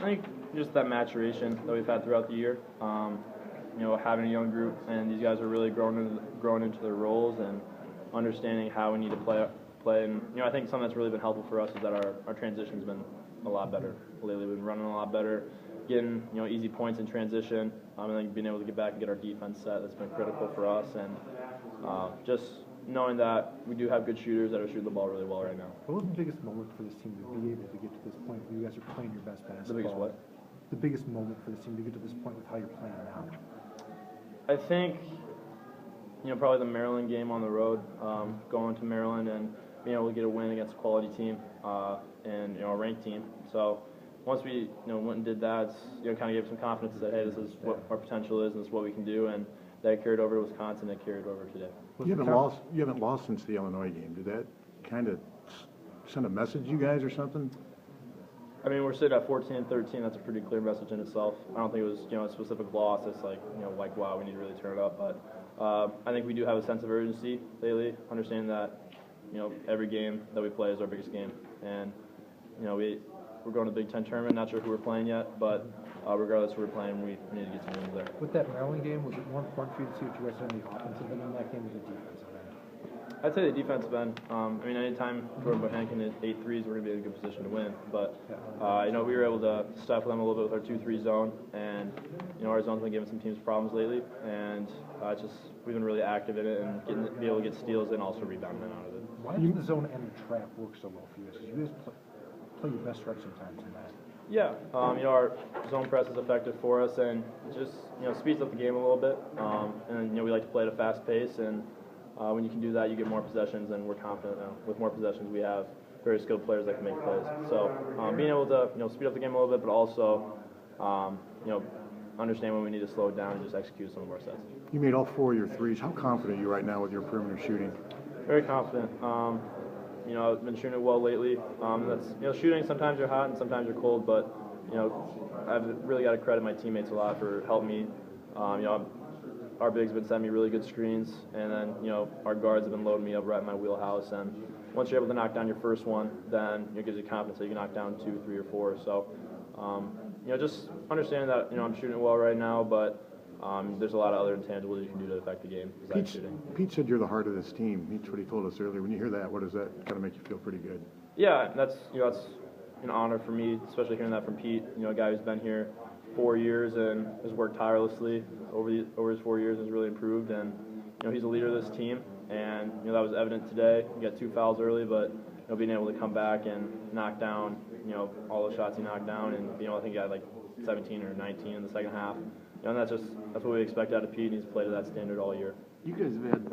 I think just that maturation that we've had throughout the year. Having a young group, and these guys are really growing into their roles and understanding how we need to play. And I think something that's really been helpful for us is that our transition's been a lot better lately. We've been running a lot better, getting easy points in transition. I think being able to get back and get our defense set, that's been critical for us. And just knowing that we do have good shooters that are shooting the ball really well right now. What was the biggest moment for this team to be able to get to this point where you guys are playing your best basketball? The biggest what? The biggest moment for this team to get to this point with how you're playing now. I think, probably the Maryland game on the road, going to Maryland and being able to get a win against a quality team and a ranked team. So once we went and did that, it's, kind of gave some confidence that hey, this is what our potential is and this is what we can do, and that carried over to Wisconsin. That carried over today. You haven't lost since the Illinois game. Did that kind of send a message, you guys, or something? I mean, we're sitting at 14-13. That's a pretty clear message in itself. I don't think it was a specific loss. It's like wow, we need to really turn it up. But I think we do have a sense of urgency lately, understanding that every game that we play is our biggest game, and we're going to the Big Ten tournament. Not sure who we're playing yet, but regardless who we're playing, we need to get some wins there. With that Maryland game, was it more important for you to see what you guys did on the offensive end in that game or the defensive end? I'd say the defensive end. Anytime Jordan Bohannon can hit 8 threes, we're going to be in a good position to win. But, we were able to stuff them a little bit with our 2-3 zone, and, our zone's been giving some teams problems lately, and we've been really active in it and be able to get steals and also rebounding out of it. Why does the zone and the trap work so well for you guys? Because you guys play your best stretch sometimes in that. Yeah, our zone press is effective for us, and just speeds up the game a little bit. And we like to play at a fast pace, and when you can do that, you get more possessions, and we're confident with more possessions we have very skilled players that can make plays. So being able to speed up the game a little bit, but also understand when we need to slow it down and just execute some of our sets. You made all 4 of your threes. How confident are you right now with your perimeter shooting? Very confident. I've been shooting it well lately. That's shooting. Sometimes you're hot and sometimes you're cold, but I've really got to credit my teammates a lot for helping me. Our bigs have been sending me really good screens, and then our guards have been loading me up right in my wheelhouse. And once you're able to knock down your first one, then it gives you confidence that you can knock down 2, 3, or 4. So just understanding that I'm shooting it well right now, but there's a lot of other intangibles you can do to affect the game. Pete said you're the heart of this team. That's what he told us earlier. When you hear that, what does that kind of make you feel pretty good? Yeah, that's an honor for me, especially hearing that from Pete. A guy who's been here 4 years and has worked tirelessly over his 4 years, has really improved, and he's a leader of this team, and that was evident today. He got 2 fouls early, but being able to come back and knock down all the shots he knocked down, and I think he got like 17 or 19 in the second half. And that's what we expect out of Pete, and he's played to that standard all year. You guys have had